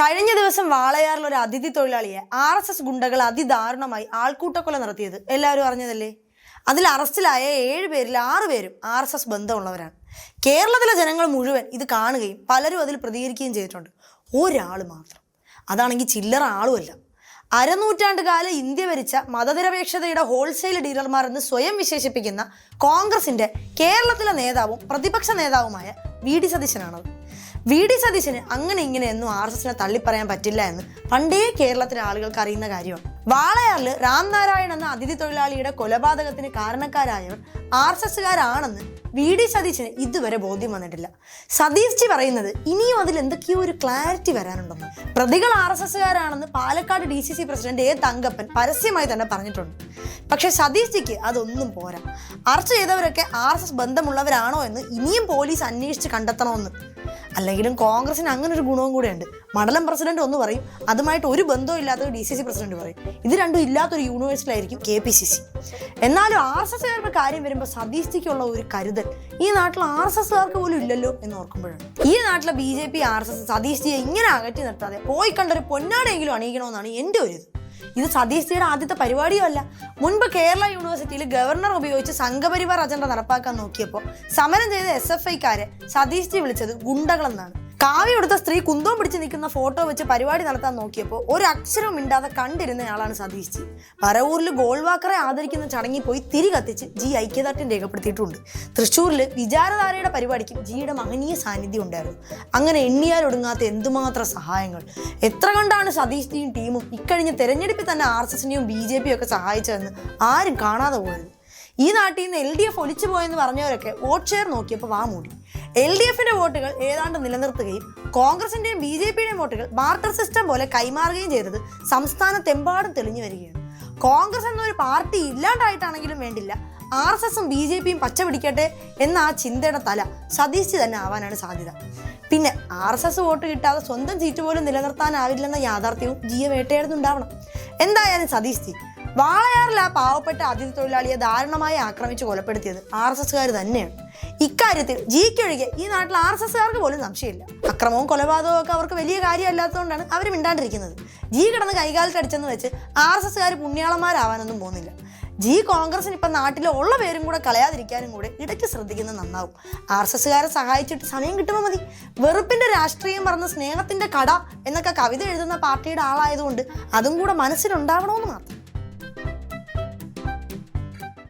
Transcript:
കഴിഞ്ഞ ദിവസം വാളയാറിൽ ഒരു അതിഥി തൊഴിലാളിയെ RSS ഗുണ്ടകൾ അതിദാരുണമായി ആൾക്കൂട്ടക്കൊല നടത്തിയത് എല്ലാവരും അറിഞ്ഞതല്ലേ. അതിൽ അറസ്റ്റിലായ 7 പേരിൽ 6 പേരും RSS ബന്ധമുള്ളവരാണ്. കേരളത്തിലെ ജനങ്ങൾ മുഴുവൻ ഇത് കാണുകയും പലരും അതിൽ പ്രതികരിക്കുകയും ചെയ്തിട്ടുണ്ട്. ഒരാൾ മാത്രം, അതാണെങ്കിൽ ചില്ലറ ആളുമല്ല. അരനൂറ്റാണ്ട് കാലം ഇന്ത്യ ഭരിച്ച മതനിരപേക്ഷതയുടെ ഹോൾസെയിൽ ഡീലർമാർ എന്ന് സ്വയം വിശേഷിപ്പിക്കുന്ന കോൺഗ്രസിന്റെ കേരളത്തിലെ നേതാവും പ്രതിപക്ഷ നേതാവുമായ VD സതീശനാണത്. VD സതീശന് അങ്ങനെ ഇങ്ങനെയൊന്നും RSSനെ തള്ളിപ്പറയാൻ പറ്റില്ല എന്ന് പണ്ടേ കേരളത്തിലെ ആളുകൾക്ക് അറിയുന്ന കാര്യമാണ്. വാളയാറിൽ രാംനാരായൺ എന്ന അതിഥി തൊഴിലാളിയുടെ കൊലപാതകത്തിന് കാരണക്കാരായവർ RSSകാരാണെന്ന് VD സതീശന് ഇതുവരെ ബോധ്യം വന്നിട്ടില്ല. സതീഷ് ജി പറയുന്നത് ഇനിയും അതിൽ എന്തൊക്കെയോ ഒരു ക്ലാരിറ്റി വരാനുണ്ടെന്ന്. പ്രതികൾ RSSകാരാണെന്ന് Palakkad DCC president A Thankappan പരസ്യമായി തന്നെ പറഞ്ഞിട്ടുണ്ട്. പക്ഷെ സതീഷ് ജിക്ക് അതൊന്നും പോരാ. അറസ്റ്റ് ചെയ്തവരൊക്കെ RSS ബന്ധമുള്ളവരാണോ എന്ന് ഇനിയും പോലീസ് അന്വേഷിച്ച് കണ്ടെത്തണമെന്ന്. അല്ലെങ്കിലും കോൺഗ്രസിന് അങ്ങനെ ഒരു ഗുണവും കൂടെ ഉണ്ട്. മണ്ഡലം പ്രസിഡന്റ് ഒന്ന് പറയും, അതുമായിട്ട് ഒരു ബന്ധവും ഇല്ലാത്തൊരു DCC പ്രസിഡന്റ് പറയും. ഇത് രണ്ടും ഇല്ലാത്തൊരു യൂണിവേഴ്സിറ്റിയിലായിരിക്കും KPCC. എന്നാലും RSSകാരുടെ കാര്യം വരുമ്പോൾ സതീഷ് ജിക്കുള്ള ഒരു കരുതൽ ഈ നാട്ടിൽ RSSകാർക്ക് പോലും ഇല്ലല്ലോ എന്ന് ഓർക്കുമ്പോഴാണ്. ഈ നാട്ടിലെ BJP RSS സതീഷ് ജിയെ ഇങ്ങനെ അകറ്റി നിർത്താതെ പോയി കണ്ടൊരു പൊന്നാടെയെങ്കിലും അണിയിക്കണമെന്നാണ് എൻ്റെ ഒരു ഇത് സതീഷ് ജിയുടെ ആദ്യത്തെ പരിപാടിയും അല്ല. മുൻപ് കേരള യൂണിവേഴ്സിറ്റിയിൽ ഗവർണർ ഉപയോഗിച്ച് സംഘപരിവാർ അജണ്ട നടപ്പാക്കാൻ നോക്കിയപ്പോൾ സമരം ചെയ്ത SFIക്കാരെ സതീഷ് ജി വിളിച്ചത് ഗുണ്ടകളെന്നാണ്. കാവ്യെടുത്ത സ്ത്രീ കുന്തവും പിടിച്ച് നിൽക്കുന്ന ഫോട്ടോ വെച്ച് പരിപാടി നടത്താൻ നോക്കിയപ്പോൾ ഒരക്ഷരം മിണ്ടാതെ കണ്ടിരുന്നയാളാണ് സതീഷ് ജി. പരവൂരിൽ ഗോൾവാക്കറെ ആദരിക്കുന്ന ചടങ്ങിൽ പോയി തിരി കത്തിച്ച് ജി ഐക്യദാർഢ്യം രേഖപ്പെടുത്തിയിട്ടുണ്ട്. തൃശ്ശൂരിൽ വിചാരധാരയുടെ പരിപാടിക്കും ജിയുടെ മഹനീയ സാന്നിധ്യം ഉണ്ടായിരുന്നു. അങ്ങനെ എണ്ണിയാലൊടുങ്ങാത്ത എന്തുമാത്രം സഹായങ്ങൾ. എത്ര കണ്ടാണ് സതീഷ് ജിയും ടീമും ഇക്കഴിഞ്ഞ തെരഞ്ഞെടുപ്പിൽ തന്നെ RSSനെയും BJP ഒക്കെ സഹായിച്ചതെന്ന് ആരും കാണാതെ പോയത്. ഈ നാട്ടിൽ നിന്ന് LDF ഒലിച്ചു പോയെന്ന് പറഞ്ഞവരൊക്കെ വോട്ട് ഷെയർ നോക്കിയപ്പോൾ വാ മൂടി. LDFന്റെ വോട്ടുകൾ ഏതാണ്ട് നിലനിർത്തുകയും കോൺഗ്രസിന്റെയും BJPയുടെയും വോട്ടുകൾ ബാർട്ടർ സിസ്റ്റം പോലെ കൈമാറുകയും ചെയ്തത് സംസ്ഥാനത്തെമ്പാടും തെളിഞ്ഞു വരികയാണ്. കോൺഗ്രസ് എന്നൊരു പാർട്ടി ഇല്ലാണ്ടായിട്ടാണെങ്കിലും വേണ്ടില്ല RSSും BJPയും പച്ച പിടിക്കട്ടെ എന്ന ആ ചിന്തയുടെ തല സതീഷ് ജി തന്നെ ആവാനാണ് സാധ്യത. പിന്നെ RSS വോട്ട് കിട്ടാതെ സ്വന്തം സീറ്റ് പോലും നിലനിർത്താനാവില്ലെന്ന യാഥാർത്ഥ്യവും ജിയെ വേട്ടയാടുന്നുണ്ടാവണം. എന്തായാലും സതീഷ് ജി വാളയാറിൽ ആ പാവപ്പെട്ട അതിഥി തൊഴിലാളിയെ ദാരുണമായി ആക്രമിച്ച് കൊലപ്പെടുത്തിയത് RSSകാർ തന്നെയാണ്. ഇക്കാര്യത്തിൽ ജിക്കൊഴികെ ഈ നാട്ടിൽ RSSകാർക്ക് പോലും സംശയമില്ല. അക്രമവും കൊലപാതകവും ഒക്കെ അവർക്ക് വലിയ കാര്യമല്ലാത്തതുകൊണ്ടാണ് അവർ മിണ്ടാണ്ടിരിക്കുന്നത്. ജി കിടന്ന് കൈകാലത്തടിച്ചെന്ന് വെച്ച് RSSകാർ പുണ്യാളന്മാരാവാനൊന്നും പോകുന്നില്ല. ജി കോൺഗ്രസിന് ഇപ്പം നാട്ടിലെ ഉള്ള പേരും കൂടെ കളയാതിരിക്കാനും കൂടെ ഇടയ്ക്ക് ശ്രദ്ധിക്കുന്നത് നന്നാവും. RSSകാരെ സഹായിച്ചിട്ട് സമയം കിട്ടുമ്പോൾ മതി. വെറുപ്പിന്റെ രാഷ്ട്രീയം പറഞ്ഞ് സ്നേഹത്തിന്റെ കട എന്നൊക്കെ കവിത എഴുതുന്ന പാർട്ടിയുടെ ആളായതുകൊണ്ട് അതും കൂടെ മനസ്സിലുണ്ടാവണമെന്ന് മാത്രം.